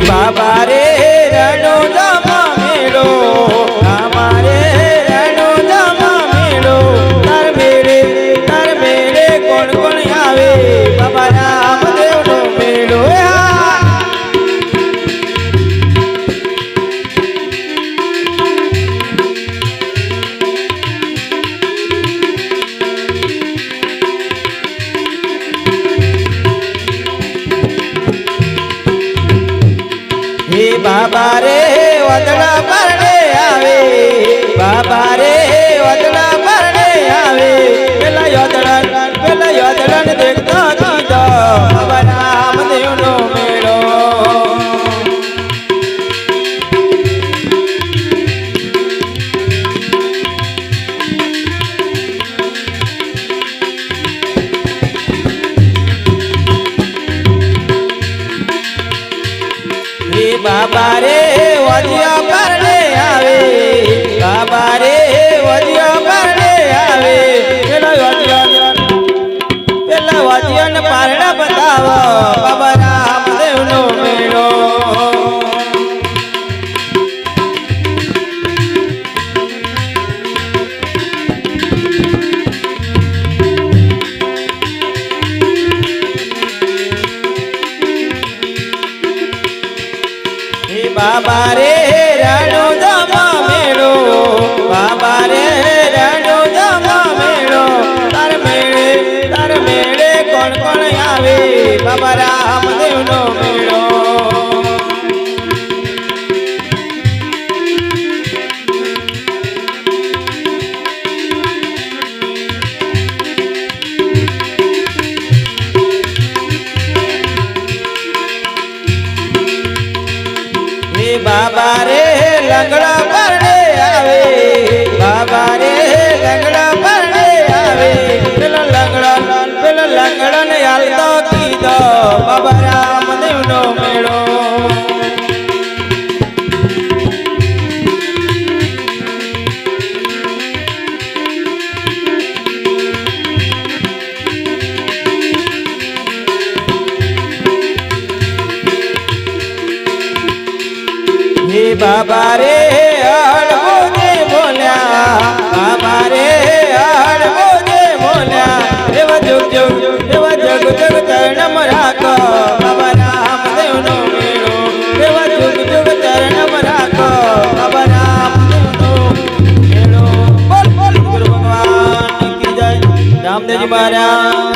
बाबा रे रणोदामा मेलो हमारे रणोदामा मेलो तार मेरे कोण कोण आवे बाबा रामदेव नो मेलो बाबा रे वदड़ा परणे आवे बाबा रे वदड़ा परणे आवे पेला योदड़न देखता कीधो बाबा रामदेव नो मेलो बाबा रे वजिया परणे आवे बाबा रे वजिया परणे आवे पेला वजियन पारણા बताव बाबा रामदेव नो मेलो बाबा रे रणोदामा मेलो बाबा रे रणोदामा मेलो तार मेले कोण कोण आवे बाबा रामदेव नो मेलो बाबा रे लंगड़ा परणे आवे बाबा रे लंगड़ा परणे आवे पेला लंगड़न यालतो कीधो बाबा रामदेव नो मेलो बाबा रे हड़बोजे बोल्या बाबा रे हड़बोजे बोल्या एवा जुग जग चरणम राखो बाबा रामदेव नो मेलो एवा जुग चरणम राखो बाबा रामदेव नो मेलो बोल गुरु भगवान की जय रामदेव जी महाराज।